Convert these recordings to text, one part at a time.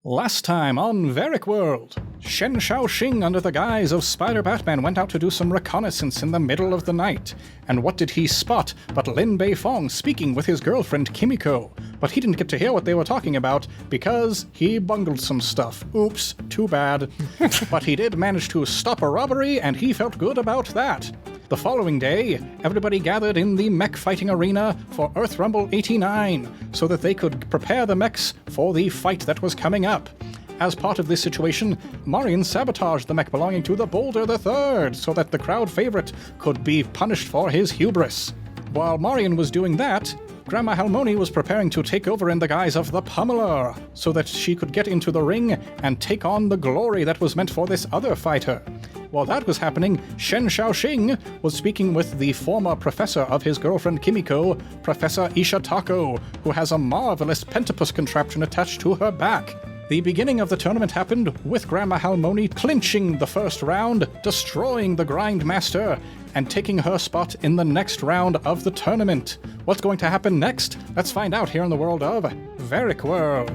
Last time on Varrick World, Shen Shaoxing under the guise of Spider-Batman went out to do some reconnaissance in the middle of the night. And what did he spot but Lin Beifong speaking with his girlfriend Kimiko? But he didn't get to hear what they were talking about because he bungled some stuff. Oops, too bad. But he did manage to stop a robbery and he felt good about that. The following day, everybody gathered in the mech fighting arena for Earth Rumble 89 so that they could prepare the mechs for the fight that was coming up. As part of this situation, Marion sabotaged the mech belonging to the Boulder III so that the crowd favorite could be punished for his hubris. While Marion was doing that, Grandma Halmeoni was preparing to take over in the guise of the Pummeler so that she could get into the ring and take on the glory that was meant for this other fighter. While that was happening, Shen Shaoxing was speaking with the former professor of his girlfriend Kimiko, Professor Ishatako, who has a marvelous Pentapus contraption attached to her back. The beginning of the tournament happened with Grandma Halmeoni clinching the first round, destroying the Grindmaster, and taking her spot in the next round of the tournament. What's going to happen next? Let's find out here in the world of Varrick World.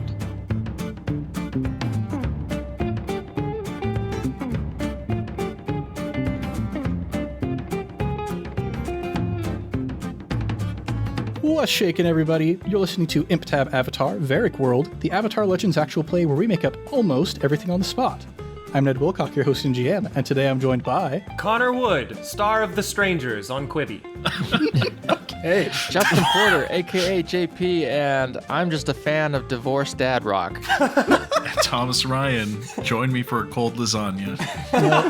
What's shaking, everybody? You're listening to ImpTab Avatar, Varrick World, the Avatar Legends actual play where we make up almost everything on the spot. I'm Ned Wilcock, your host and GM, and today I'm joined by... Connor Wood, star of The Strangers on Quibi. Hey, Justin Porter, a.k.a. JP, and I'm just a fan of divorced dad rock. Thomas Ryan, join me for a cold lasagna.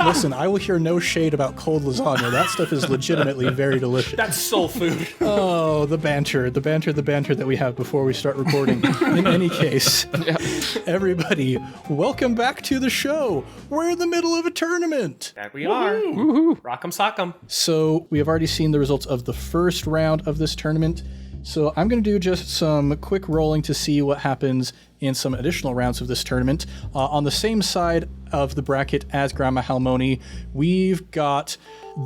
Listen, I will hear no shade about cold lasagna. That stuff is legitimately very delicious. That's soul food. Oh, the banter that we have before we start recording. In any case, Everybody, welcome back to the show. We're in the middle of a tournament. That we are. Woohoo. Rock'em sock'em. So we have already seen the results of the first round of this tournament. So I'm going to do just some quick rolling to see what happens in some additional rounds of this tournament. On the same side of the bracket as Grandma Halmeoni, we've got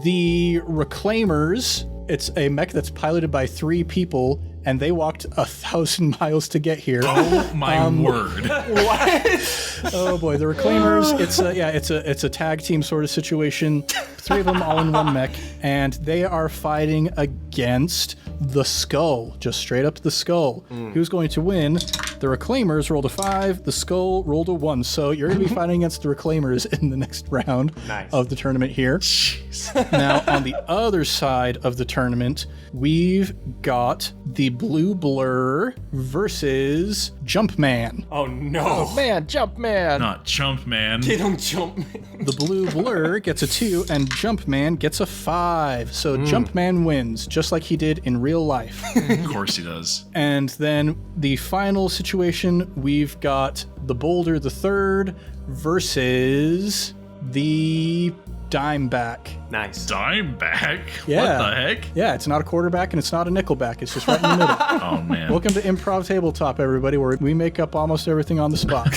the Reclaimers. It's a mech that's piloted by 3 people, and they walked 1,000 miles to get here. Oh my word! What? Oh boy, the Reclaimers. It's a tag team sort of situation. 3 of them all in one mech, and they are fighting against the Skull, just straight up to the Skull. Who's going to win? The Reclaimers rolled a 5, the Skull rolled a 1. So you're going to be fighting against the Reclaimers in the next round of the tournament here. Jeez. Now, on the other side of the tournament, we've got the Blue Blur versus Jumpman. Oh no. Oh man, Jumpman! Not Jumpman. They don't jump. The Blue Blur gets a 2 and Jumpman gets a 5. So Jumpman wins, just like he did in real life. Of course he does. And then the final situation, we've got the Boulder III versus the Dimeback. Nice. Dimeback? Yeah. What the heck? Yeah, it's not a quarterback and it's not a nickelback. It's just right in the middle. Oh, man. Welcome to Improv Tabletop, everybody, where we make up almost everything on the spot.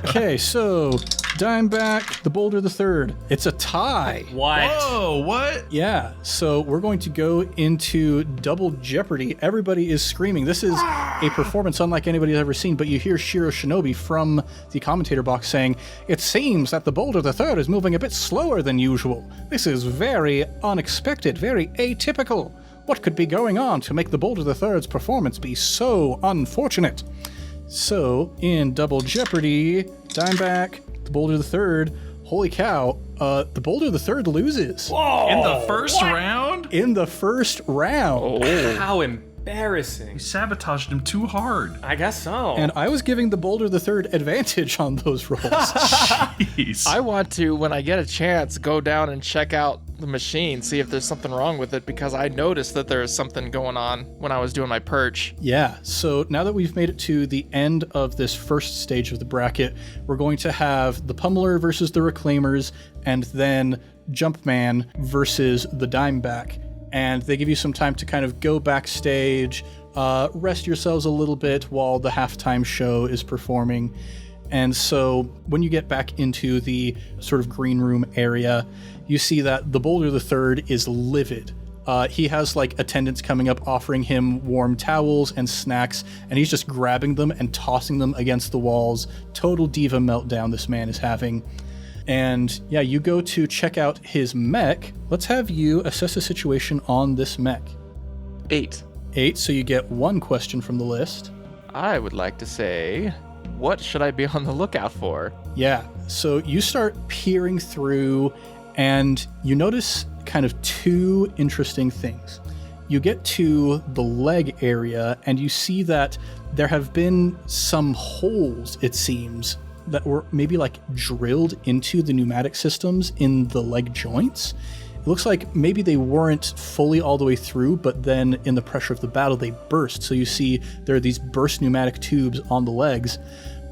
Okay, so Dimeback, the Boulder III. It's a tie. What? Whoa, what? Yeah, so we're going to go into double jeopardy. Everybody is screaming. This is a performance unlike anybody's ever seen, but you hear Shiro Shinobi from the commentator box saying, "It seems that the Boulder III is moving a bit slower than usual. This is very unexpected, very atypical. What could be going on to make the Boulder III's performance be so unfortunate?" So, in double jeopardy, Dimeback, the Boulder III, holy cow, the Boulder III loses. Whoa. In the first round? In the first round. How embarrassing. You sabotaged him too hard. I guess so. And I was giving the Boulder III advantage on those rolls. Jeez. I want to, when I get a chance, go down and check out the machine, see if there's something wrong with it, because I noticed that there was something going on when I was doing my perch. Yeah, so now that we've made it to the end of this first stage of the bracket, we're going to have the Pummeler versus the Reclaimers, and then Jumpman versus the Dimeback. And they give you some time to kind of go backstage, rest yourselves a little bit while the halftime show is performing. And so when you get back into the sort of green room area, you see that the Boulder III is livid. He has like attendants coming up offering him warm towels and snacks, and he's just grabbing them and tossing them against the walls. Total diva meltdown this man is having. And yeah, you go to check out his mech. Let's have you assess the situation on this mech. 8. 8, so you get 1 question from the list. I would like to say, what should I be on the lookout for? Yeah, so you start peering through and you notice kind of 2 interesting things. You get to the leg area and you see that there have been some holes, it seems, that were maybe like drilled into the pneumatic systems in the leg joints. It looks like maybe they weren't fully all the way through, but then in the pressure of the battle, they burst. So you see there are these burst pneumatic tubes on the legs.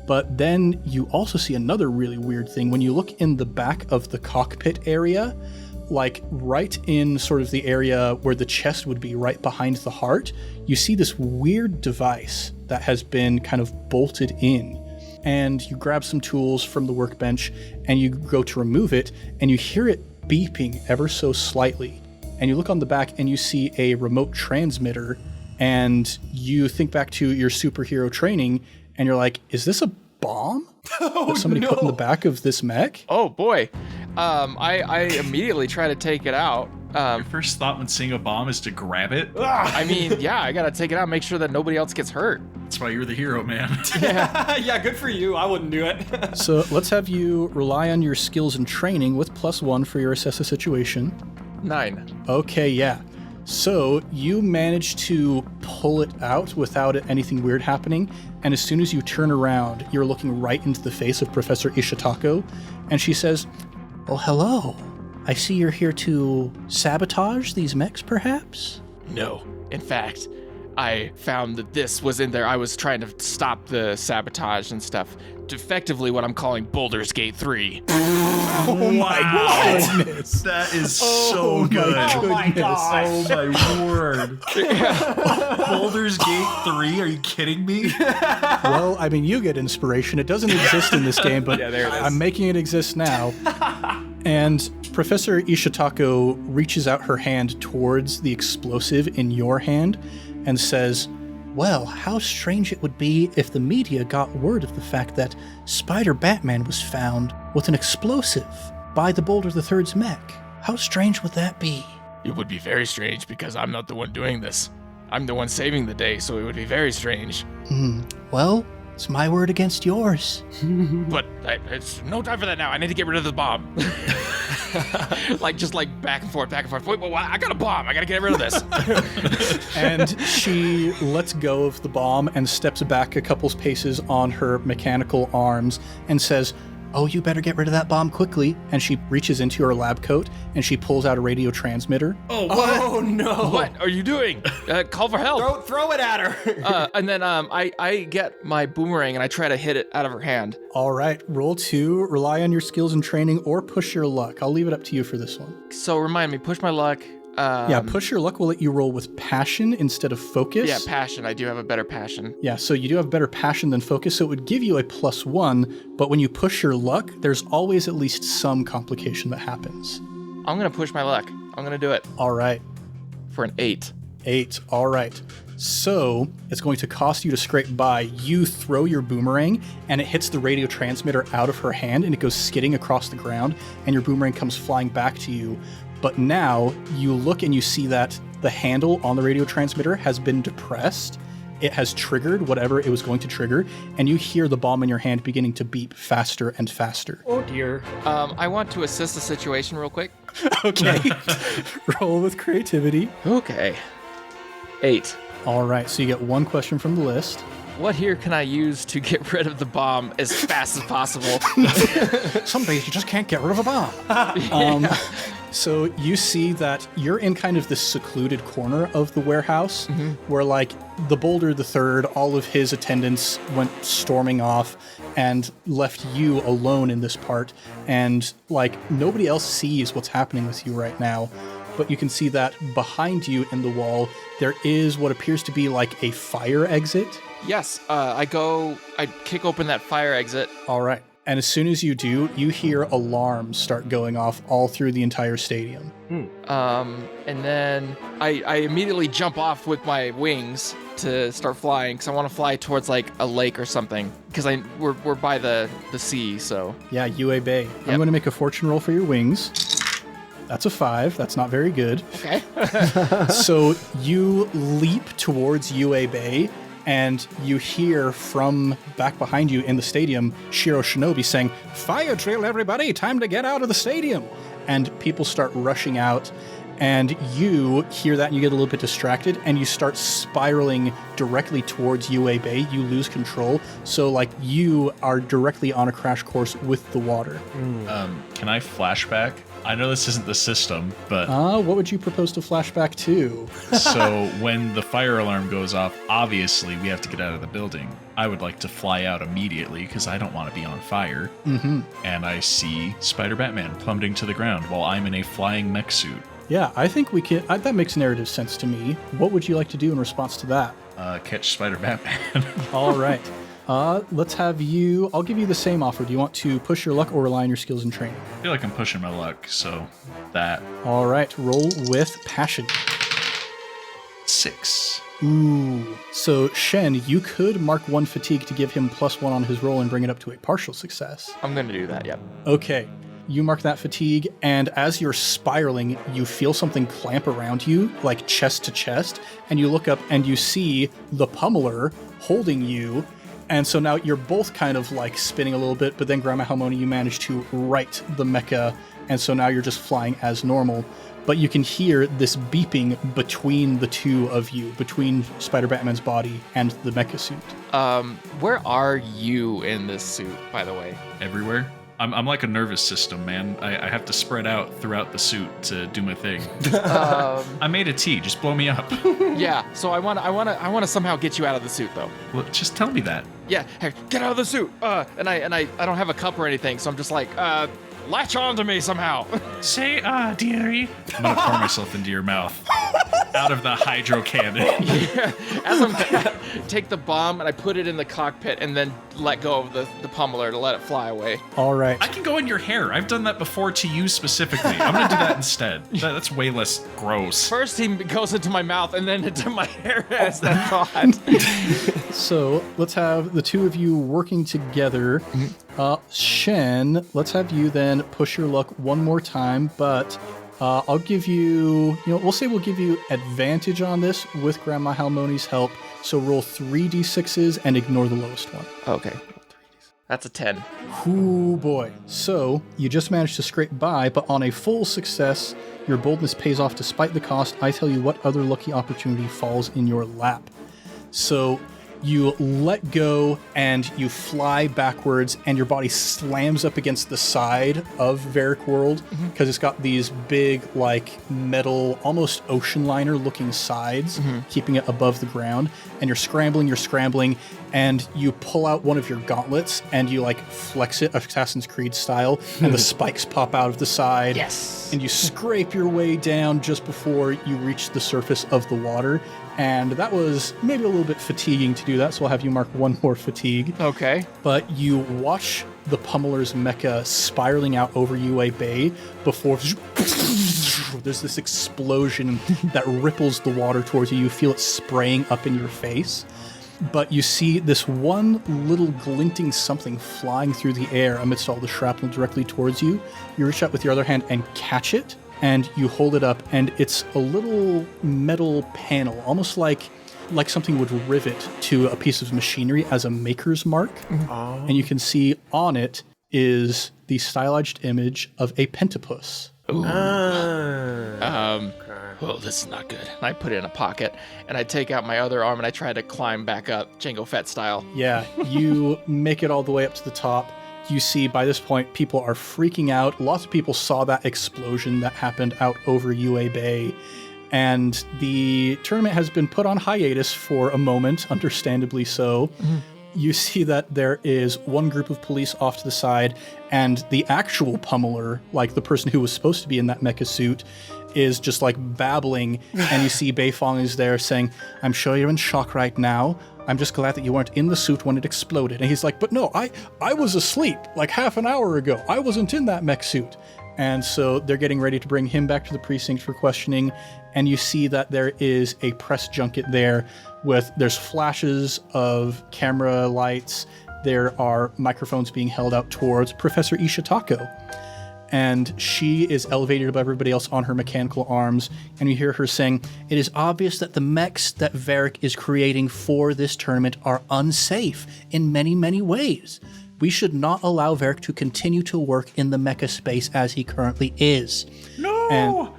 But then you also see another really weird thing. When you look in the back of the cockpit area, like right in sort of the area where the chest would be, right behind the heart, you see this weird device that has been kind of bolted in. And you grab some tools from the workbench and you go to remove it, and you hear it beeping ever so slightly. And you look on the back and you see a remote transmitter, and you think back to your superhero training and you're like, is this a bomb that somebody put in the back of this mech? Oh boy. I immediately try to take it out. Your first thought when seeing a bomb is to grab it. I mean, yeah, I gotta take it out, make sure that nobody else gets hurt. That's why you're the hero, man. Yeah, good for you. I wouldn't do it. So let's have you rely on your skills and training with +1 for your assess the situation. 9. Okay, yeah. So you manage to pull it out without anything weird happening, and as soon as you turn around, you're looking right into the face of Professor Ishitako, and she says, "Oh, hello. I see you're here to sabotage these mechs, perhaps?" No. In fact, I found that this was in there. I was trying to stop the sabotage and stuff. Effectively what I'm calling Baldur's Gate 3. Oh my goodness. That is so good. Oh my gosh. Oh my word. Baldur's Gate 3? Are you kidding me? Well, I mean, you get inspiration. It doesn't exist in this game, but Yeah, there it is. I'm making it exist now. And Professor Ishitako reaches out her hand towards the explosive in your hand and says, "Well, how strange it would be if the media got word of the fact that Spider-Batman was found with an explosive by the Boulder the Third's mech. How strange would that be?" It would be very strange because I'm not the one doing this. I'm the one saving the day, so it would be very strange. Well, it's my word against yours. But it's no time for that now. I need to get rid of the bomb. just back and forth. Wait, I got a bomb. I gotta get rid of this. And she lets go of the bomb and steps back a couple paces on her mechanical arms and says, "Oh, you better get rid of that bomb quickly." And she reaches into her lab coat and she pulls out a radio transmitter. Oh, what? Oh no. What are you doing? Call for help. Throw it at her. And then I get my boomerang and I try to hit it out of her hand. All right, roll 2, rely on your skills and training, or push your luck. I'll leave it up to you for this one. So remind me, push my luck. Yeah, push your luck will let you roll with passion instead of focus. Yeah, passion. I do have a better passion. Yeah, so you do have better passion than focus, so it would give you a +1, but when you push your luck, there's always at least some complication that happens. I'm gonna push my luck. I'm gonna do it All right, for an 8. 8, all right. So it's going to cost you to scrape by. You throw your boomerang, and it hits the radio transmitter out of her hand, and it goes skidding across the ground, and your boomerang comes flying back to you. But now you look and you see that the handle on the radio transmitter has been depressed. It has triggered whatever it was going to trigger, and you hear the bomb in your hand beginning to beep faster and faster. Oh dear. I want to assist the situation real quick. Okay. Roll with creativity. Okay. 8. All right, so you get 1 question from the list. What here can I use to get rid of the bomb as fast as possible? Some days you just can't get rid of a bomb. So you see that you're in kind of this secluded corner of the warehouse where like the Boulder the Third, all of his attendants went storming off and left you alone in this part. And like nobody else sees what's happening with you right now. But you can see that behind you in the wall, there is what appears to be like a fire exit. Yes, I kick open that fire exit. All right. And as soon as you do, you hear alarms start going off all through the entire stadium. And then I immediately jump off with my wings to start flying because I want to fly towards like a lake or something because we're by the sea. So Yeah, UA Bay. Yep. I'm going to make a fortune roll for your wings. That's a 5. That's not very good. okay. So you leap towards UA Bay, and you hear from back behind you in the stadium, Shiro Shinobi saying, "Fire drill, everybody! Time to get out of the stadium!" And people start rushing out, and you hear that and you get a little bit distracted, and you start spiraling directly towards UA Bay. You lose control, so like you are directly on a crash course with the water. Can I flashback? I know this isn't the system, but What would you propose to flashback to? so when the fire alarm goes off, obviously we have to get out of the building. I would like to fly out immediately because I don't want to be on fire. Mm-hmm. And I see Spider-Batman plummeting to the ground while I'm in a flying mech suit. Yeah, I think we can. That makes narrative sense to me. What would you like to do in response to that? Catch Spider-Batman. All right. Let's have you. I'll give you the same offer. Do you want to push your luck or rely on your skills and training? I feel like I'm pushing my luck, so that. All right. Roll with passion. 6. Ooh. So, Shen, you could mark 1 fatigue to give him +1 on his roll and bring it up to a partial success. I'm gonna do that. Yep. Okay. You mark that fatigue, and as you're spiraling, you feel something clamp around you, like chest to chest, and you look up and you see the pummeler holding you. And so now you're both kind of like spinning a little bit, but then Grandma Halmeoni, you manage to right the mecha, and so now you're just flying as normal. But you can hear this beeping between the two of you, between Spider-Batman's body and the mecha suit. Where are you in this suit, by the way? Everywhere. I'm like a nervous system, man. I have to spread out throughout the suit to do my thing. I made a tea. Just blow me up. Yeah. So I want to somehow get you out of the suit, though. Well, just tell me that. Yeah. Hey, get out of the suit. And I don't have a cup or anything, so I'm just like, latch on to me somehow. Say, dearie. I'm gonna pour myself into your mouth. Out of the hydro cannon. Yeah. As I'm take the bomb and I put it in the cockpit and then let go of the pummeler to let it fly away. All right. I can go in your hair. I've done that before to you specifically. I'm gonna do that instead. That's way less gross. First he goes into my mouth and then into my hair as that thought. So let's have the two of you working together. Shen, let's have you then push your luck one more time, but I'll give you, we'll say we'll give you advantage on this with Grandma Halmeoni's help. So roll 3d6s and ignore the lowest one. Okay. That's a 10. Ooh, boy. So you just managed to scrape by, but on a full success, your boldness pays off despite the cost. I tell you what other lucky opportunity falls in your lap. So you let go and you fly backwards, and your body slams up against the side of Varrick World because it's got these big, like, metal, almost ocean liner looking sides, keeping it above the ground. And you're scrambling, and you pull out one of your gauntlets and you like flex it Assassin's Creed style, and the spikes pop out of the side. Yes. And you scrape your way down just before you reach the surface of the water. And that was maybe a little bit fatiguing to do that, so I'll have you mark 1 more fatigue. Okay. But you watch the pummeler's mecha spiraling out over UA Bay before there's this explosion that ripples the water towards you. You feel it spraying up in your face. But you see this one little glinting something flying through the air amidst all the shrapnel directly towards you. You reach out with your other hand and catch it, and you hold it up, and it's a little metal panel, almost like something would rivet to a piece of machinery as a maker's mark. And you can see on it is the stylized image of a Pentapus. Ooh. Oh, this is not good. I put it in a pocket, and I take out my other arm, and I try to climb back up, Jango Fett style. Yeah, you make it all the way up to the top. You see, by this point, people are freaking out. Lots of people saw that explosion that happened out over UA Bay. And the tournament has been put on hiatus for a moment, understandably so. you see that there is one group of police off to the side, and the actual pummeler, like the person who was supposed to be in that mecha suit, is just like babbling, and you see Beifong is there saying, I'm sure you're in shock right now. I'm just glad that you weren't in the suit when it exploded. And he's like, but no, I was asleep like half an hour ago. I wasn't in that mech suit. And so they're getting ready to bring him back to the precinct for questioning. And you see that there is a press junket there there's flashes of camera lights. There are microphones being held out towards Professor Ishitako. And she is elevated above everybody else on her mechanical arms, and you hear her saying, it is obvious that the mechs that Varrick is creating for this tournament are unsafe in many, many ways. We should not allow Varrick to continue to work in the mecha space as he currently is. No!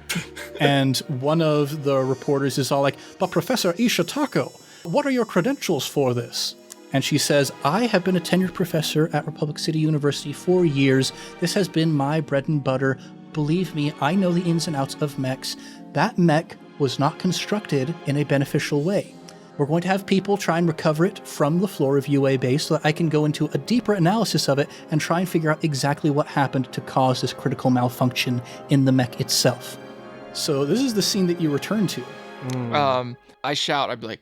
And one of the reporters is all like, but Professor Ishitako, what are your credentials for this? And she says, I have been a tenured professor at Republic City University for years. This has been my bread and butter. Believe me, I know the ins and outs of mechs. That mech was not constructed in a beneficial way. We're going to have people try and recover it from the floor of UA base so that I can go into a deeper analysis of it and try and figure out exactly what happened to cause this critical malfunction in the mech itself. So this is the scene that you return to. I shout, I'd be like,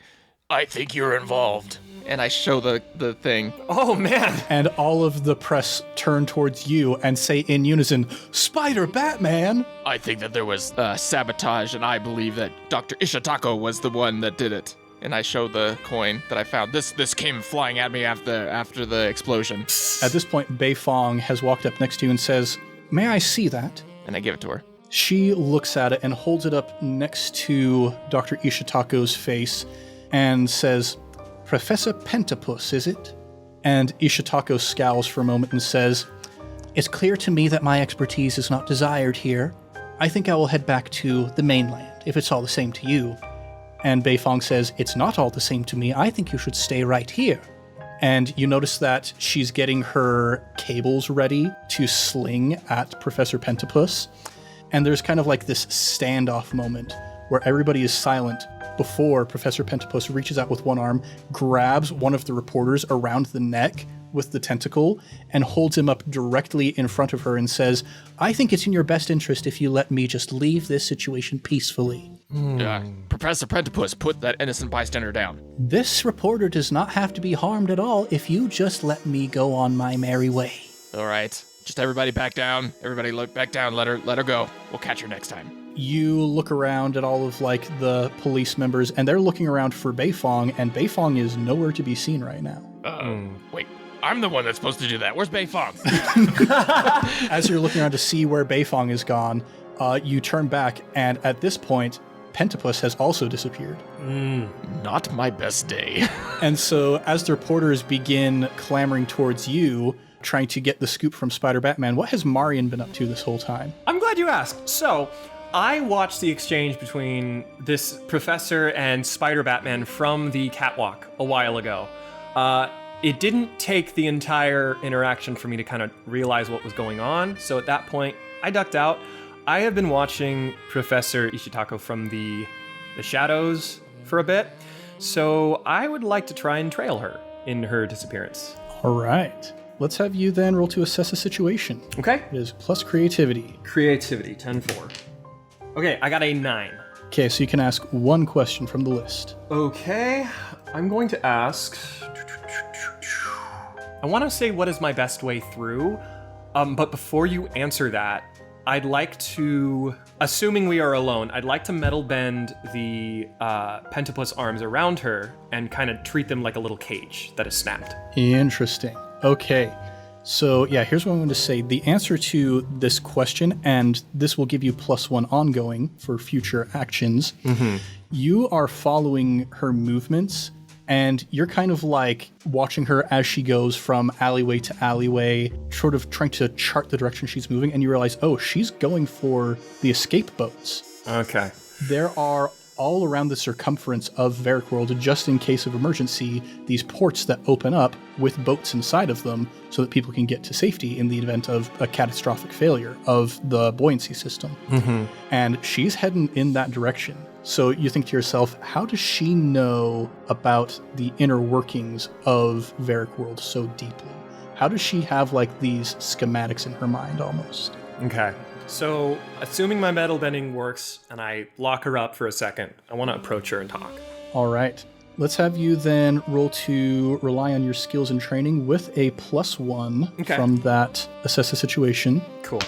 I think you're involved. And I show the thing. Oh, man. And all of the press turn towards you and say in unison, Spider-Batman! I think that there was sabotage, and I believe that Dr. Ishitako was the one that did it. And I show the coin that I found. This came flying at me after the explosion. At this point, Beifong has walked up next to you and says, may I see that? And I give it to her. She looks at it and holds it up next to Dr. Ishitako's face and says, Professor Pentapus, is it? And Ishitako scowls for a moment and says, it's clear to me that my expertise is not desired here. I think I will head back to the mainland, if it's all the same to you. And Beifong says, it's not all the same to me. I think you should stay right here. And you notice that she's getting her cables ready to sling at Professor Pentapus. And there's kind of like this standoff moment where everybody is silent before Professor Pentapus reaches out with one arm, grabs one of the reporters around the neck with the tentacle, and holds him up directly in front of her and says, I think it's in your best interest if you let me just leave this situation peacefully. Professor Pentapus, put that innocent bystander down. This reporter does not have to be harmed at all if you just let me go on my merry way. All right. Just everybody back down. Everybody look back down. Let her go. We'll catch her next time. You look around at all of like the police members, and they're looking around for Beifong, and Beifong is nowhere to be seen right now. Wait, I'm the one that's supposed to do that. Where's Beifong? As you're looking around to see where Beifong is gone, you turn back, and at this point, Pentapus has also disappeared. Not my best day. And so as the reporters begin clamoring towards you, trying to get the scoop from Spider-Batman, what has Marion been up to this whole time? I'm glad you asked. So, I watched the exchange between this professor and Spider-Batman from the catwalk a while ago. It didn't take the entire interaction for me to kind of realize what was going on, so at that point, I ducked out. I have been watching Professor Ishitako from the shadows for a bit, so I would like to try and trail her in her disappearance. All right. Let's have you then roll to assess a situation. Okay. It is plus creativity. Creativity, 10-4. Okay, I got a 9. Okay, so you can ask one question from the list. Okay, I'm going to ask... I want to say what is my best way through, but before you answer that, I'd like to, assuming we are alone, I'd like to metal bend the Pentapus arms around her and kind of treat them like a little cage that is snapped. Interesting. Okay. So yeah, here's what I'm going to say. The answer to this question, and this will give you +1 ongoing for future actions, you are following her movements, and you're kind of like watching her as she goes from alleyway to alleyway, sort of trying to chart the direction she's moving, and you realize, oh, she's going for the escape boats. Okay. There are all around the circumference of Varrick World, just in case of emergency, these ports that open up with boats inside of them so that people can get to safety in the event of a catastrophic failure of the buoyancy system. And she's heading in that direction. So you think to yourself, how does she know about the inner workings of Varrick World so deeply? How does she have like these schematics in her mind almost? Okay. So, assuming my metal bending works and I lock her up for a second, I want to approach her and talk. All right. Let's have you then roll to rely on your skills and training with a +1 from that assess the situation. Cool.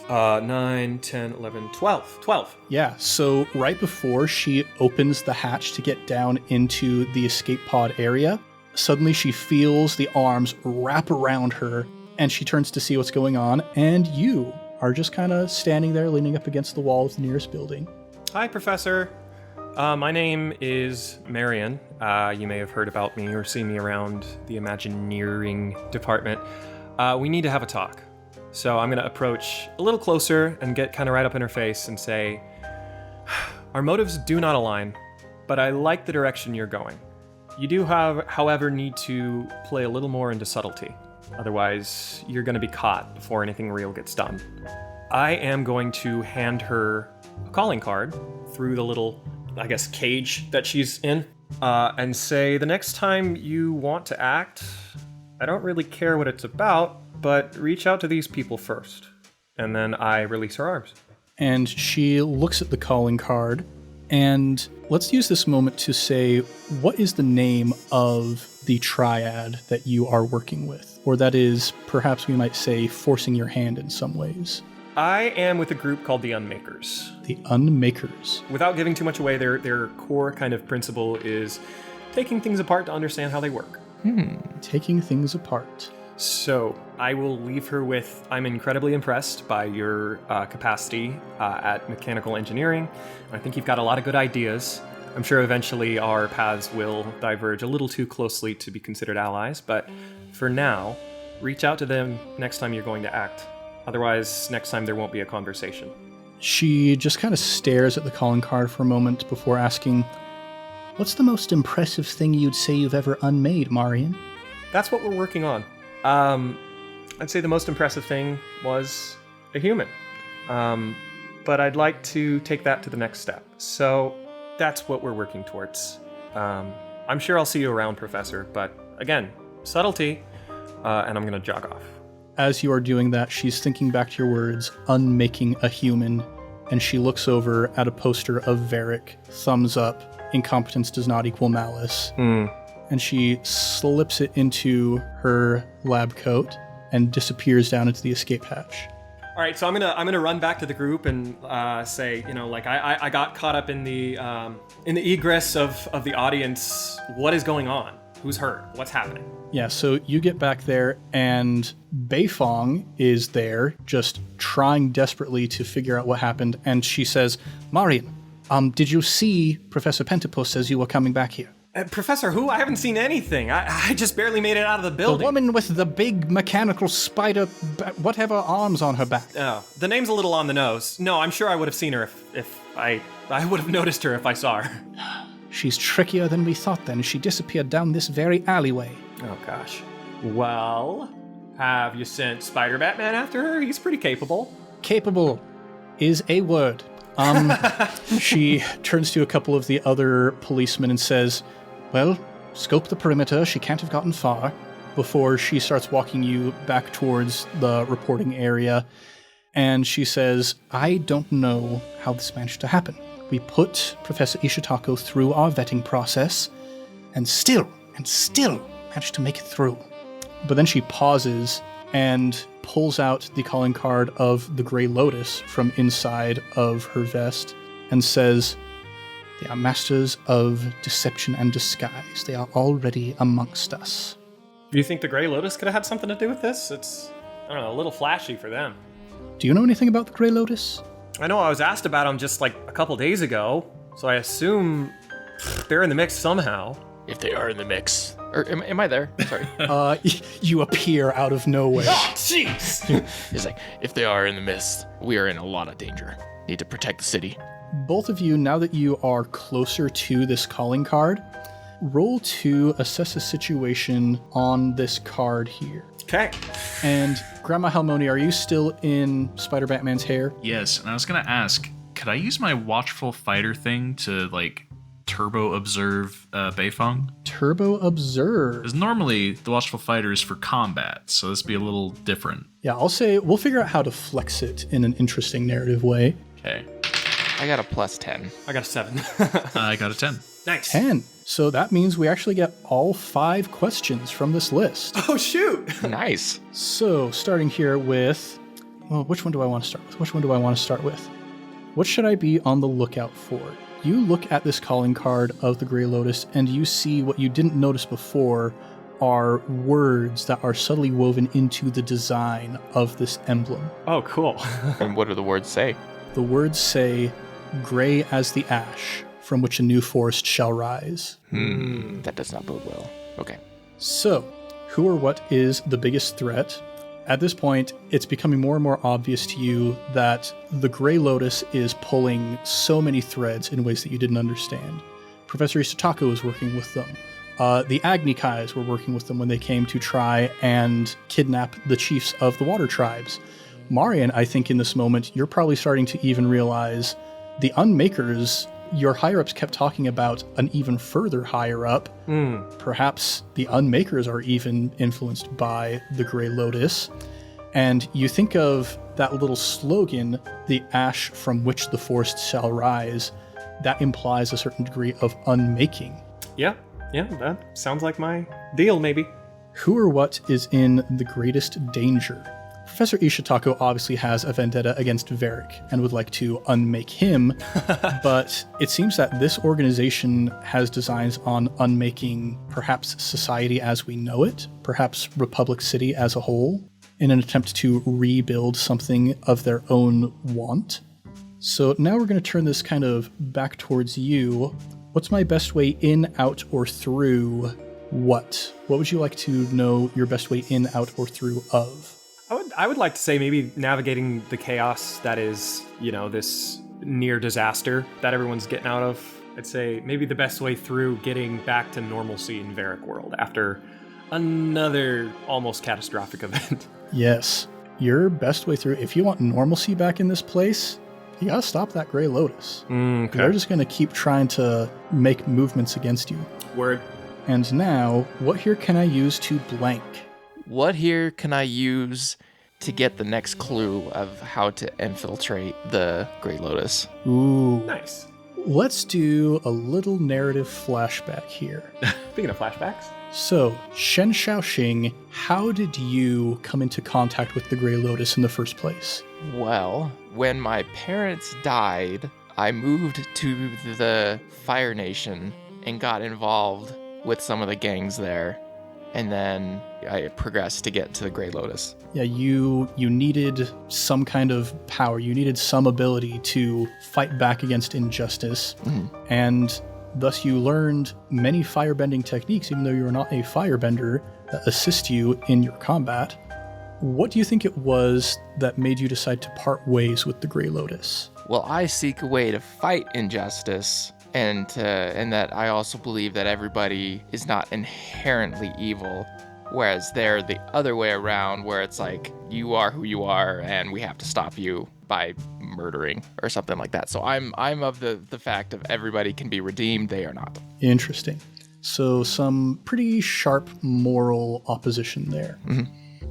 9, 10, 11, 12. 12. Yeah, so right before she opens the hatch to get down into the escape pod area, suddenly she feels the arms wrap around her, and she turns to see what's going on, and you are just kind of standing there leaning up against the wall of the nearest building. Hi, Professor. My name is Marion. You may have heard about me or seen me around the Imagineering department. We need to have a talk. So I'm going to approach a little closer and get kind of right up in her face and say, our motives do not align, but I like the direction you're going. You do, however, need to play a little more into subtlety. Otherwise, you're going to be caught before anything real gets done. I am going to hand her a calling card through the little, I guess, cage that she's in, and say, the next time you want to act, I don't really care what it's about, but reach out to these people first. And then I release her arms. And she looks at the calling card, and let's use this moment to say, what is the name of the triad that you are working with? Or that is, perhaps we might say, forcing your hand in some ways. I am with a group called the Unmakers. The Unmakers. Without giving too much away, their core kind of principle is taking things apart to understand how they work. Taking things apart. So I will leave her with, I'm incredibly impressed by your capacity at mechanical engineering. I think you've got a lot of good ideas. I'm sure eventually our paths will diverge a little too closely to be considered allies, but for now, reach out to them next time you're going to act. Otherwise, next time there won't be a conversation. She just kind of stares at the calling card for a moment before asking, what's the most impressive thing you'd say you've ever unmade, Marion? That's what we're working on. I'd say the most impressive thing was a human. But I'd like to take that to the next step. So that's what we're working towards. I'm sure I'll see you around, Professor, but again, subtlety, and I'm gonna jog off. As you are doing that, she's thinking back to your words, unmaking a human, and she looks over at a poster of Varrick, thumbs up, incompetence does not equal malice. And she slips it into her lab coat and disappears down into the escape hatch. All right, so I'm gonna run back to the group and say, I got caught up in the egress of the audience. What is going on? Who's hurt? What's happening? Yeah, so you get back there, and Beifong is there, just trying desperately to figure out what happened. And she says, Marion, did you see Professor Pentapus as you were coming back here? Professor who? I haven't seen anything. I just barely made it out of the building. The woman with the big mechanical spider, whatever arms on her back. Oh, the name's a little on the nose. No, I'm sure I would have seen her if I would have noticed her if I saw her. She's trickier than we thought then. She disappeared down this very alleyway. Oh, gosh. Well, have you sent Spider-Batman after her? He's pretty capable. Capable is a word. She turns to a couple of the other policemen and says, well, scope the perimeter. She can't have gotten far, before she starts walking you back towards the reporting area. And she says, I don't know how this managed to happen. We put Professor Ishitako through our vetting process, and still managed to make it through. But then she pauses and pulls out the calling card of the Grey Lotus from inside of her vest and says, they are masters of deception and disguise. They are already amongst us. Do you think the Grey Lotus could have had something to do with this? It's, I don't know, a little flashy for them. Do you know anything about the Grey Lotus? I know I was asked about them just like a couple days ago, so I assume they're in the mix somehow. If they are in the mix. Or am I there? Sorry. You appear out of nowhere. Oh, jeez! He's like, if they are in the mist, we are in a lot of danger. Need to protect the city. both of you, now that you are closer to this calling card, roll to assess a situation on this card here. Okay. And Grandma Halmeoni, are you still in Spider Batman's hair? Yes, and I was gonna ask, could I use my watchful fighter thing to like turbo observe Beifong? Turbo observe. Because normally the watchful fighter is for combat, so this would be a little different. Yeah, I'll say we'll figure out how to flex it in an interesting narrative way. Okay. I got a plus 10. I got a 7. I got a 10. Nice. 10. So that means we actually get all 5 questions from this list. Oh, shoot. Nice. So starting here with, well, which one do I want to start with? What should I be on the lookout for? You look at this calling card of the Grey Lotus and you see what you didn't notice before are words that are subtly woven into the design of this emblem. Oh, cool. And what do the words say? The words say, "Grey as the ash, from which a new forest shall rise." That does not bode well. Okay. So, who or what is the biggest threat? At this point, it's becoming more and more obvious to you that the Grey Lotus is pulling so many threads in ways that you didn't understand. Professor Isatako is working with them. The Agni Kais were working with them when they came to try and kidnap the chiefs of the water tribes. Marion, I think in this moment, you're probably starting to even realize the Unmakers, your higher-ups kept talking about an even further higher-up. Perhaps the Unmakers are even influenced by the Grey Lotus. And you think of that little slogan, "the ash from which the forest shall rise," that implies a certain degree of unmaking. Yeah, that sounds like my deal, maybe. Who or what is in the greatest danger? Professor Ishitako obviously has a vendetta against Varrick and would like to unmake him, but it seems that this organization has designs on unmaking perhaps society as we know it, perhaps Republic City as a whole, in an attempt to rebuild something of their own want. So now we're going to turn this kind of back towards you. What's my best way in, out, or through what? What would you like to know your best way in, out, or through of? I would like to say maybe navigating the chaos that is, this near disaster that everyone's getting out of. I'd say maybe the best way through getting back to normalcy in Varrick World after another almost catastrophic event. Yes. Your best way through, if you want normalcy back in this place, you gotta stop that Grey Lotus. Okay. They're just gonna keep trying to make movements against you. Word. And now, what here can I use to blank? What here can I use to get the next clue of how to infiltrate the Grey Lotus? Ooh. Nice. Let's do a little narrative flashback here. Speaking of flashbacks. So, Chen Shaoxing, how did you come into contact with the Grey Lotus in the first place? Well, when my parents died, I moved to the Fire Nation and got involved with some of the gangs there. And then I progressed to get to the Grey Lotus. Yeah, you needed some kind of power. You needed some ability to fight back against injustice. And thus you learned many firebending techniques, even though you are not a firebender, that assist you in your combat. What do you think it was that made you decide to part ways with the Grey Lotus? Well, I seek a way to fight injustice, and that I also believe that everybody is not inherently evil, whereas they're the other way around, where it's like, you are who you are, and we have to stop you by murdering or something like that. So I'm of the fact of everybody can be redeemed, they are not. Interesting. So some pretty sharp moral opposition there.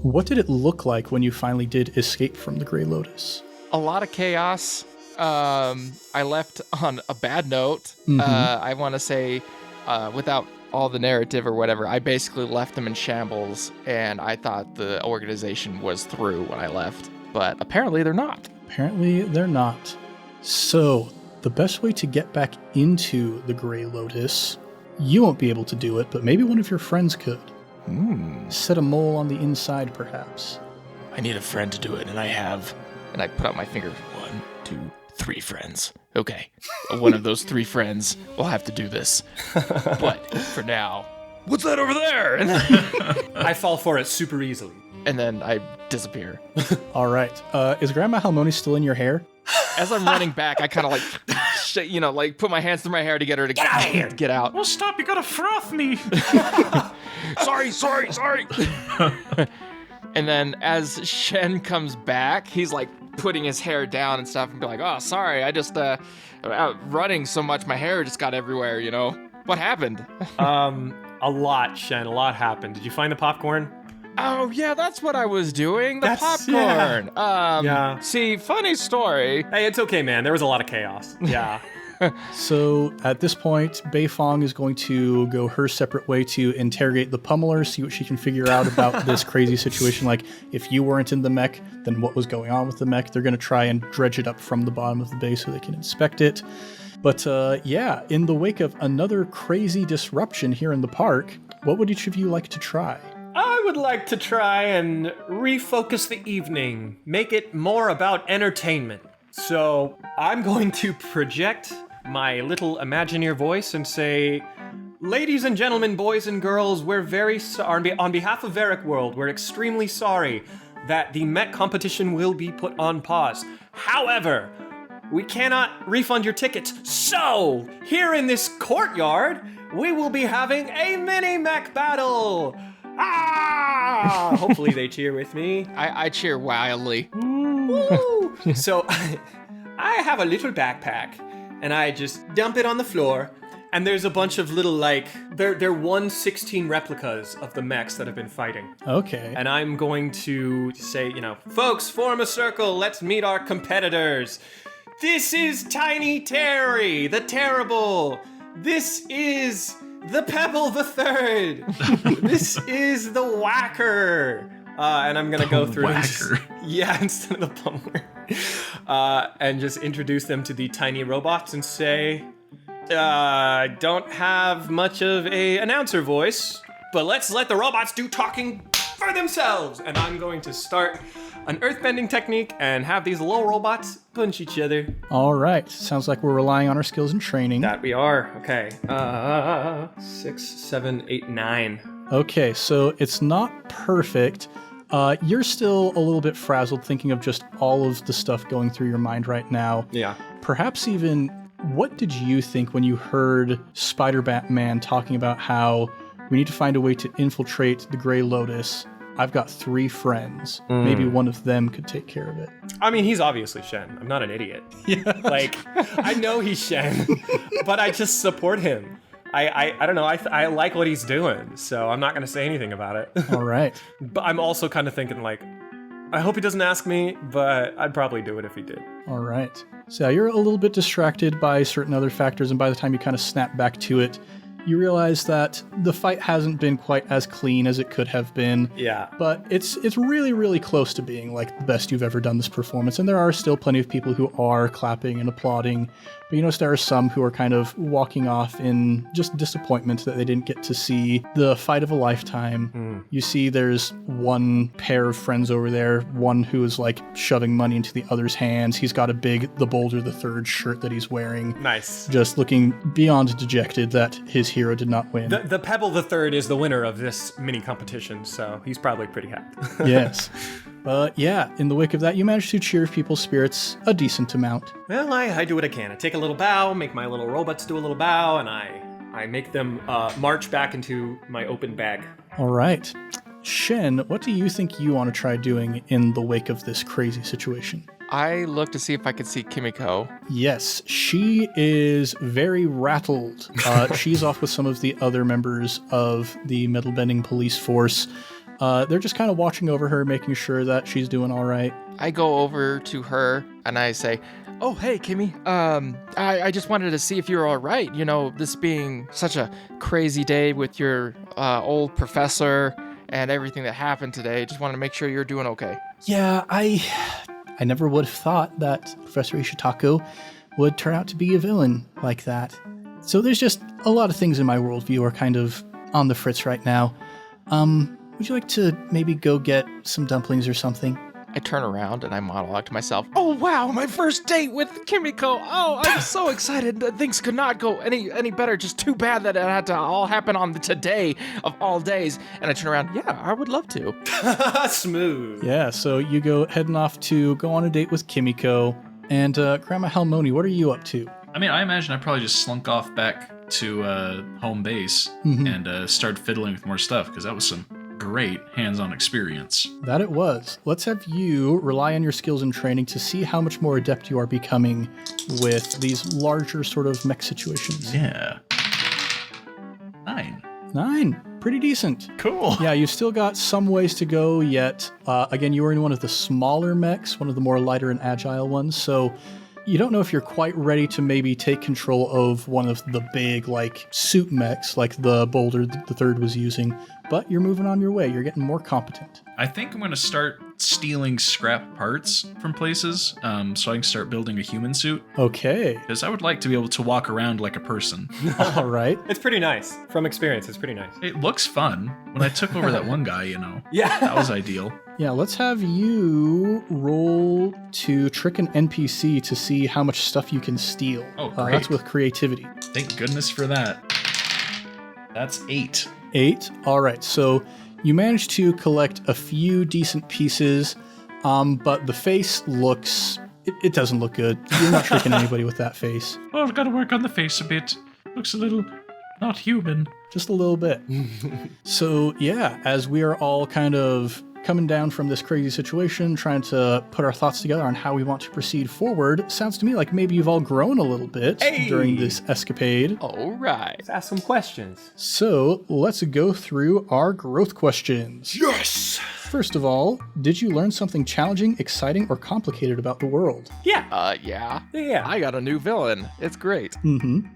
What did it look like when you finally did escape from the Grey Lotus? A lot of chaos. I left on a bad note. I want to say, without all the narrative or whatever, I basically left them in shambles, and I thought the organization was through when I left. But apparently they're not. Apparently they're not. So, the best way to get back into the Grey Lotus, you won't be able to do it, but maybe one of your friends could. Set a mole on the inside, perhaps. I need a friend to do it, and I have. And I put out my finger. 1, 2, 3 friends. Okay. One of those 3 friends will have to do this. But for now, what's that over there? And I fall for it super easily. then I disappear. All right. Is Grandma Halmeoni still in your hair? As I'm running back, I kind of like like put my hands through my hair to get her to get out of here. Get out. Oh, stop! You gotta froth me. sorry. And then as Chen comes back, he's like putting his hair down and stuff and be like, oh, sorry, I just running so much, my hair just got everywhere, What happened? A lot, Shen. A lot happened. Did you find the popcorn? Oh, yeah, that's what I was doing. The popcorn. Yeah. See, funny story. Hey, it's okay, man. There was a lot of chaos. Yeah. So at this point, Beifong is going to go her separate way to interrogate the pummeler, see what she can figure out about this crazy situation. Like, if you weren't in the mech, then what was going on with the mech? They're going to try and dredge it up from the bottom of the base so they can inspect it. But yeah, in the wake of another crazy disruption here in the park, what would each of you like to try? I would like to try and refocus the evening, make it more about entertainment. So I'm going to project my little Imagineer voice and say, ladies and gentlemen, boys and girls, we're very sorry. On behalf of Varrick World, we're extremely sorry that the Met competition will be put on pause. However, we cannot refund your tickets. So, here in this courtyard, we will be having a mini mech battle. Ah! Hopefully they cheer with me. I cheer wildly. Woo! So, I have a little backpack, and I just dump it on the floor, and there's a bunch of little, they're 1/16 replicas of the mechs that have been fighting. Okay. And I'm going to say, folks, form a circle, let's meet our competitors. This is Tiny Terry, the Terrible. This is the Pebble the Third. This is the Whacker. And I'm going to go through and instead of the pummeler. And just introduce them to the tiny robots and say, I don't have much of a announcer voice, but let's let the robots do talking for themselves. And I'm going to start an earthbending technique and have these little robots punch each other. All right. Sounds like we're relying on our skills and training. That we are. Okay. 6, 7, 8, 9. Okay, so it's not perfect. You're still a little bit frazzled thinking of just all of the stuff going through your mind right now. Yeah. Perhaps even, what did you think when you heard Spider-Batman talking about how we need to find a way to infiltrate the Grey Lotus? I've got 3 friends. Maybe one of them could take care of it. I mean, he's obviously Shen. I'm not an idiot. Yeah. I know he's Shen, but I just support him. I don't know. I like what he's doing, so I'm not going to say anything about it. All right. But I'm also kind of thinking, I hope he doesn't ask me, but I'd probably do it if he did. All right. So you're a little bit distracted by certain other factors, and by the time you kind of snap back to it, you realize that the fight hasn't been quite as clean as it could have been. Yeah. But it's really, really close to being the best you've ever done this performance. And there are still plenty of people who are clapping and applauding. But you notice there are some who are kind of walking off in just disappointment that they didn't get to see the fight of a lifetime. You see there's one pair of friends over there, one who is shoving money into the other's hands. He's got a big The Boulder the Third shirt that he's wearing. Nice. Just looking beyond dejected that his hero did not win. The Pebble the Third is the winner of this mini competition, so he's probably pretty happy. Yes. But yeah, in the wake of that, you managed to cheer people's spirits a decent amount. Well, I do what I can. I take a little bow, make my little robots do a little bow, and I make them march back into my open bag. All right. Shen, what do you think you want to try doing in the wake of this crazy situation? I look to see if I could see Kimiko. Yes, she is very rattled. She's off with some of the other members of the metal bending police force. They're just kind of watching over her, making sure that she's doing all right. I go over to her and I say, oh, hey, Kimmy. I just wanted to see if you're all right. This being such a crazy day with your old professor and everything that happened today. Just wanted to make sure you're doing okay. Yeah, I never would have thought that Professor Ishitaka would turn out to be a villain like that. So there's just a lot of things in my worldview are kind of on the fritz right now. Would you like to maybe go get some dumplings or something? I turn around and I monologue to myself. Oh, wow, my first date with Kimiko. Oh, I'm so excited. Things could not go any better. Just too bad that it had to all happen on today of all days. And I turn around. Yeah, I would love to. Smooth. Yeah, so you go heading off to go on a date with Kimiko. And Grandma Halmeoni, what are you up to? I mean, I imagine I probably just slunk off back to home base and started fiddling with more stuff because that was some great hands-on experience. That it was. Let's have you rely on your skills and training to see how much more adept you are becoming with these larger sort of mech situations. Yeah. 9. Pretty decent. Cool. Yeah, you've still got some ways to go yet. Again, you were in one of the smaller mechs, one of the more lighter and agile ones, so you don't know if you're quite ready to maybe take control of one of the big, like, suit mechs, like the Boulder the Third was using, but you're moving on your way. You're getting more competent. I think I'm going to start stealing scrap parts from places so I can start building a human suit. Okay. Because I would like to be able to walk around like a person. All right. It's pretty nice. From experience, it's pretty nice. It looks fun. When I took over that one guy, Yeah. that was ideal. Yeah, let's have you roll to trick an NPC to see how much stuff you can steal. Oh, great. That's with creativity. Thank goodness for that. That's 8. 8. All right, so you managed to collect a few decent pieces, but the face looks... It doesn't look good. You're not tricking anybody with that face. Oh, I've got to work on the face a bit. Looks a little not human. Just a little bit. So, yeah, as we are all kind of coming down from this crazy situation, trying to put our thoughts together on how we want to proceed forward, sounds to me like maybe you've all grown a little bit during this escapade. All right. Let's ask some questions. So let's go through our growth questions. Yes! First of all, did you learn something challenging, exciting, or complicated about the world? Yeah. Yeah. Yeah. I got a new villain. It's great.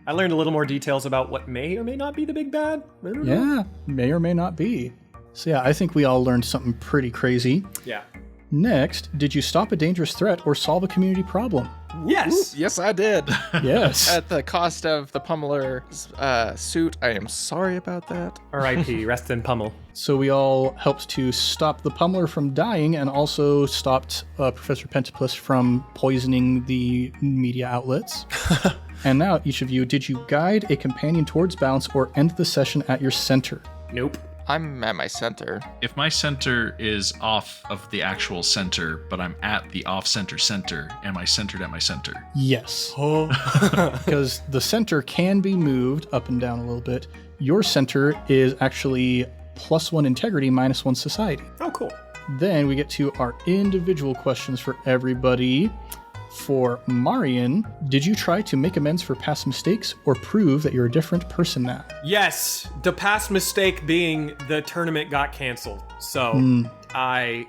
I learned a little more details about what may or may not be the big bad. I don't know. Yeah, may or may not be. So yeah, I think we all learned something pretty crazy. Yeah. Next, did you stop a dangerous threat or solve a community problem? Yes. Yes, I did. Yes. At the cost of the pummeler's suit. I am sorry about that. R.I.P. Rest in pummel. So we all helped to stop the pummeler from dying and also stopped Professor Pentapus from poisoning the media outlets. And now, each of you, did you guide a companion towards balance or end the session at your center? Nope. I'm at my center. If my center is off of the actual center, but I'm at the off-center center, am I centered at my center? Yes. Because the center can be moved up and down a little bit. Your center is actually +1 integrity, -1 society. Oh, cool. Then we get to our individual questions for everybody. For Marion, did you try to make amends for past mistakes or prove that you're a different person now? Yes. The past mistake being the tournament got canceled. So I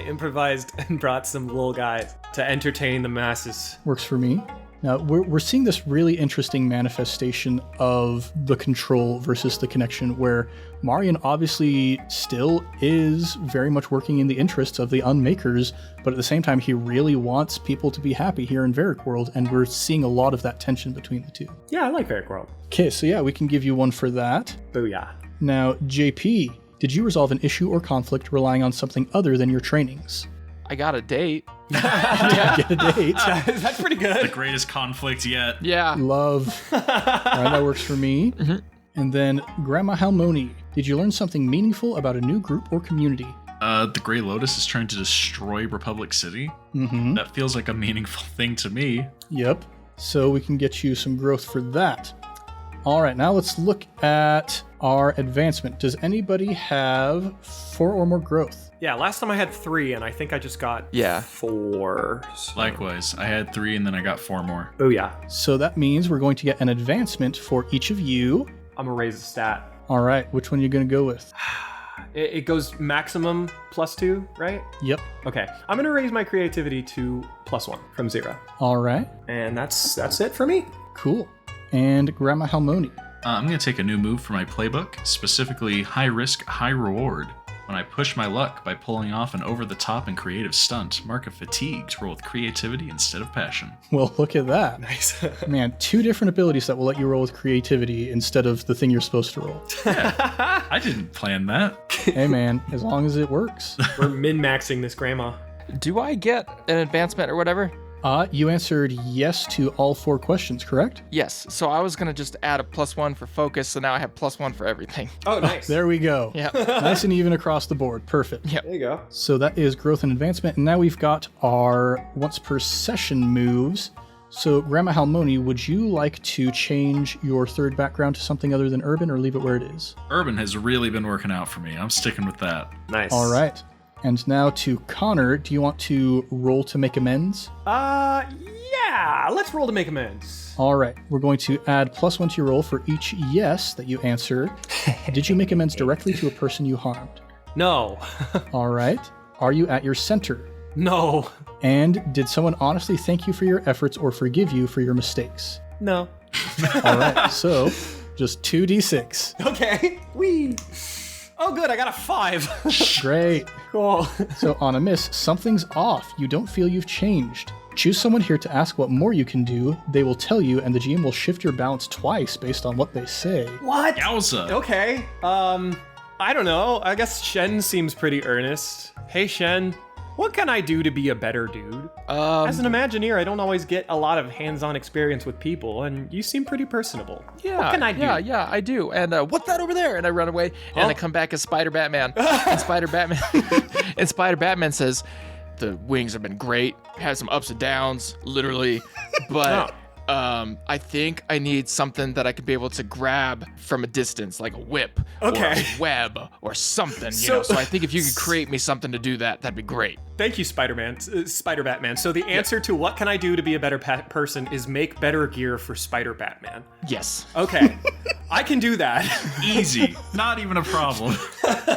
improvised and brought some little guys to entertain the masses. Works for me. Now, we're seeing this really interesting manifestation of the control versus the connection, where Marion obviously still is very much working in the interests of the Unmakers, but at the same time, he really wants people to be happy here in Varrick World, and we're seeing a lot of that tension between the two. Yeah, I like Varrick World. Okay, so yeah, we can give you one for that. Booyah. Now, JP, did you resolve an issue or conflict relying on something other than your trainings? I got a date. Get a date. That's pretty The good. greatest conflict yet. Yeah. Love. All right, that works for me. And then, Grandma Halmeoni, did you learn something meaningful about a new group or community? The Grey Lotus is trying to destroy Republic City. That feels like a meaningful thing to me. Yep. So we can get you some growth for that. All right, now let's look at our advancement. Does anybody have 4 or more growth? Yeah, last time I had 3, and I think I just got 4. So. Likewise, I had 3 and then I got 4 more. Booyah. So that means we're going to get an advancement for each of you. I'm gonna raise a stat. All right, which one are you going to go with? It goes maximum +2, right? Yep. Okay. I'm gonna raise my creativity to +1 from 0. All right, And that's it for me. cool. And Grandma Halmeoni. I'm going to take a new move for my playbook, specifically high risk, high reward. When I push my luck by pulling off an over-the-top and creative stunt, mark of fatigue to roll with creativity instead of passion. Well, look at that. Nice. Man, 2 different abilities that will let you roll with creativity instead of the thing you're supposed to roll. I didn't plan that. Hey man, as long as it works. We're min-maxing this grandma. Do I get an advancement or whatever? You answered yes to all 4 questions, correct? Yes. So I was going to just add a +1 for focus, so now I have +1 for everything. Oh, nice. There we go. Yeah. Nice and even across the board. Perfect. Yep. There you go. So that is growth and advancement. And now we've got our once per session moves. So, Grandma Halmeoni, would you like to change your third background to something other than urban or leave it where it is? Urban has really been working out for me. I'm sticking with that. Nice. All right. And now to Connor, do you want to roll to make amends? Yeah, let's roll to make amends. All right. We're going to add +1 to your roll for each yes that you answer. Did you make amends directly to a person you harmed? No. All right. Are you at your center? No. And did someone honestly thank you for your efforts or forgive you for your mistakes? No. All right. So, just 2d6. Okay. Whee. Oh, good. I got a 5. Great. Cool. So on a miss, something's off. You don't feel you've changed. Choose someone here to ask what more you can do. They will tell you, and the GM will shift your balance twice based on what they say. What? Yowza. Okay. I don't know. I guess Chen seems pretty earnest. Hey, Chen. What can I do to be a better dude? As an Imagineer, I don't always get a lot of hands-on experience with people, and you seem pretty personable. Yeah, what can I do? Yeah, I do. And what's that over there? And I run away, and I come back as Spider Batman. and Spider Batman says, "The wings have been great. Had some ups and downs, literally, but." I think I need something that I could be able to grab from a distance, like a whip or a web or something, you know. So I think if you could create me something to do that, that'd be great. Thank you, Spider Batman. So the answer to what can I do to be a better person is make better gear for Spider Batman. Yes. Okay. I can do that. Easy. Not even a problem.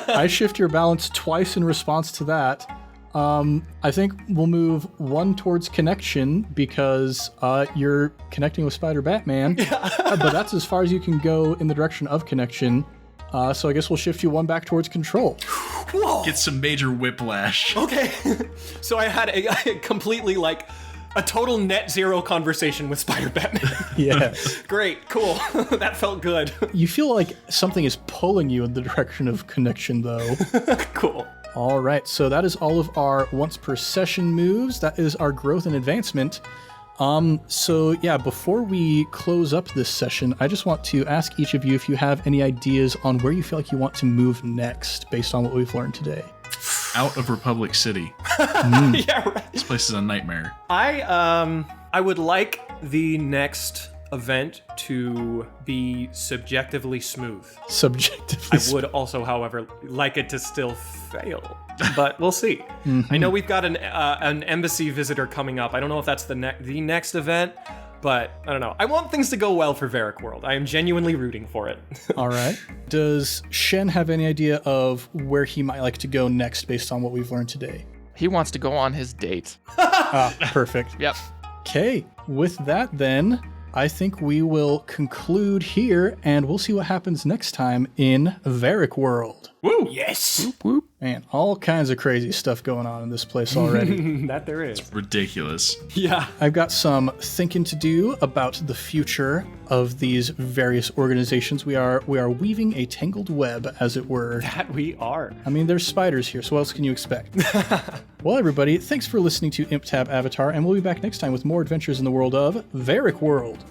I shift your balance twice in response to that. I think we'll move 1 towards connection because you're connecting with Spider Batman, but that's as far as you can go in the direction of connection. So I guess we'll shift you 1 back towards control. Whoa. Get some major whiplash. Okay. So I had a completely a total net zero conversation with Spider Batman. Yes. Great. Cool. That felt good. You feel like something is pulling you in the direction of connection, though. Cool. All right, so that is all of our once per session moves. That is our growth and advancement. So yeah, before we close up this session, I just want to ask each of you if you have any ideas on where you feel like you want to move next based on what we've learned today. Out of Republic City. Yeah, right. This place is a nightmare. I would like the next event to be subjectively smooth. Subjectively I would also, however, like it to still fail, but we'll see. I know we've got an embassy visitor coming up. I don't know if that's the next event, but I don't know. I want things to go well for Varrick World. I am genuinely rooting for it. All right. Does Chen have any idea of where he might like to go next based on what we've learned today? He wants to go on his date. Perfect. Yep. Okay, with that then, I think we will conclude here, and we'll see what happens next time in Varrick World. Woo! Yes! Whoop, whoop. Man, all kinds of crazy stuff going on in this place already. That there is. Ridiculous. Yeah. I've got some thinking to do about the future of these various organizations. We are weaving a tangled web, as it were. That we are. I mean, there's spiders here, so what else can you expect? Well, everybody, thanks for listening to ImpTab Avatar, and we'll be back next time with more adventures in the world of Varrick World.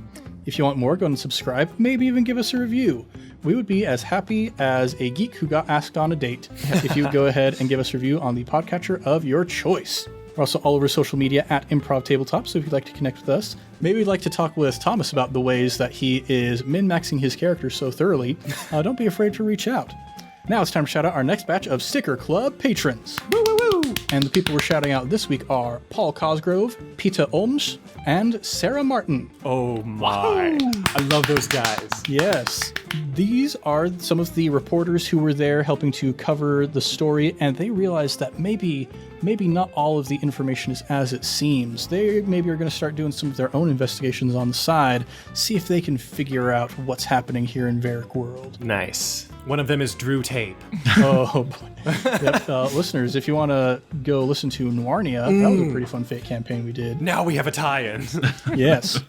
If you want more, go and subscribe, maybe even give us a review. We would be as happy as a geek who got asked on a date if you would go ahead and give us a review on the podcatcher of your choice. We're also all over social media at Improv Tabletop, so if you'd like to connect with us, maybe you'd like to talk with Thomas about the ways that he is min-maxing his character so thoroughly, don't be afraid to reach out. Now it's time to shout out our next batch of Sticker Club patrons. Woo, woo, woo! And the people we're shouting out this week are Paul Cosgrove, Peter Olms, and Sarah Martin. Oh my. I love those guys. Yes. These are some of the reporters who were there helping to cover the story, and they realized that maybe not all of the information is as it seems. They maybe are going to start doing some of their own investigations on the side, see if they can figure out what's happening here in Varrick World. Nice. One of them is Drew Tape. Oh, boy. Yep. Listeners, if you want to go listen to Noirnia, that was a pretty fun Fate campaign we did. Now we have a tie-in. Yes.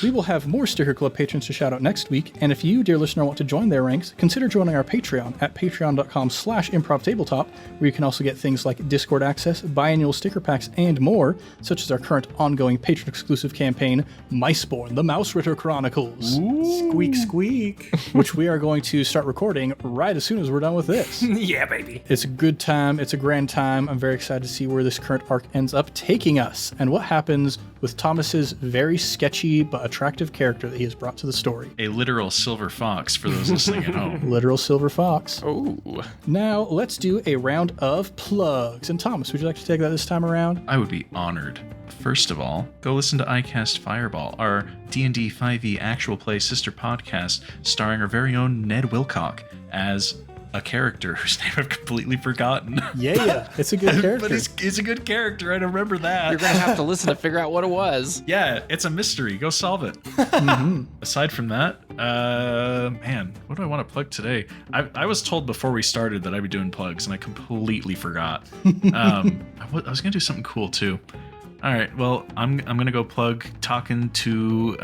We will have more Sticker Club patrons to shout out next week, and if you, dear listener, want to join their ranks, consider joining our Patreon at patreon.com/improvtabletop, where you can also get things like Discord access, biannual sticker packs, and more, such as our current ongoing patron-exclusive campaign, Miceborn, the Mouse Ritter Chronicles. Ooh. Squeak, squeak. Which we are going to start recording right as soon as we're done with this. Yeah, baby. It's a good time. It's a grand time. I'm very very excited to see where this current arc ends up taking us and what happens with Thomas's very sketchy but attractive character that he has brought to the story. A literal silver fox for those listening at home. Literal silver fox. Oh. Now, let's do a round of plugs. And Thomas, would you like to take that this time around? I would be honored. First of all, go listen to iCast Fireball, our D&D 5e actual play sister podcast starring our very own Ned Wilcock as a character whose name I've completely forgotten. Yeah, it's a good character. But he's a good character. I remember that. You're going to have to listen to figure out what it was. Yeah, it's a mystery. Go solve it. Aside from that, man, what do I want to plug today? I was told before we started that I'd be doing plugs, and I completely forgot. I was going to do something cool, too. All right, well, I'm going to go plug talking to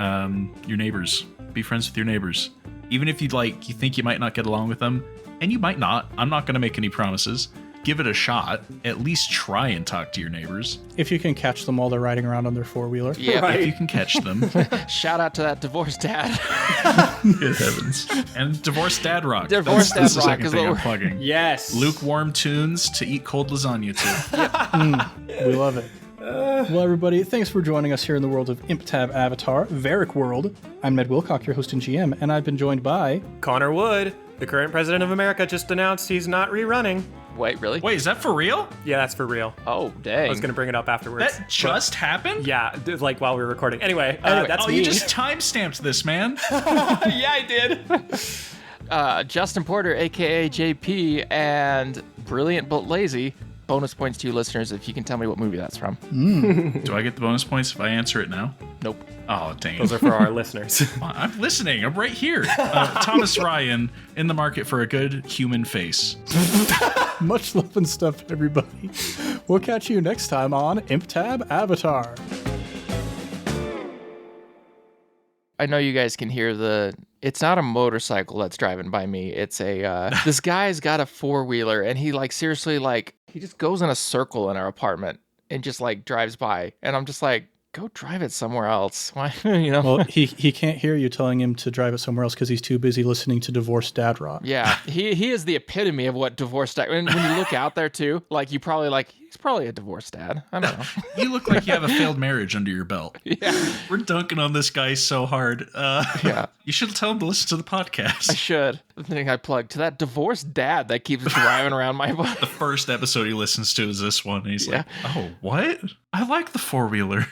your neighbors. Be friends with your neighbors. Even if you think you might not get along with them, and you might not. I'm not going to make any promises. Give it a shot. At least try and talk to your neighbors. If you can catch them while they're riding around on their four-wheeler. Yeah, Right. If you can catch them. Shout out to that divorced dad. Good heavens. And Divorced Dad Rock. Divorced That's Dad the Rock second is thing what I'm we're- plugging. Yes. Lukewarm tunes to eat cold lasagna to. We love it. Well, everybody, thanks for joining us here in the world of ImpTab Avatar, Varrick World. I'm Ned Wilcock, your host and GM, and I've been joined by... Connor Wood, the current president of America, just announced he's not rerunning. Wait, really? Wait, is that for real? Yeah, that's for real. Oh, dang. I was going to bring it up afterwards. That just happened? Yeah, like while we were recording. Anyway, that's Oh, me. you just timestamped this, man. Yeah, I did. Justin Porter, a.k.a. JP, and Brilliant But Lazy. Bonus points to you listeners if you can tell me what movie that's from. Do I get the bonus points if I answer it now? Nope. Oh, dang it. Those are for our listeners. I'm listening. I'm right here. Thomas Ryan in the market for a good human face. Much love and stuff, everybody. We'll catch you next time on ImpTab Avatar. I know you guys can hear it's not a motorcycle that's driving by me. It's a, this guy's got a four-wheeler and he seriously he just goes in a circle in our apartment and just drives by. And I'm just like, go drive it somewhere else. Why, Well, he can't hear you telling him to drive it somewhere else because he's too busy listening to Divorced Dad Rock. Yeah, he is the epitome of what divorced dad. When you look out there too, you probably he's probably a divorced dad. I don't know. You look like you have a failed marriage under your belt. Yeah, We're dunking on this guy so hard. Yeah. You should tell him to listen to the I podcast. should. The thing I plugged to that divorced dad that keeps driving around my body. The first episode he listens to is this one. And he's Yeah. like, oh, what? I like the four-wheeler.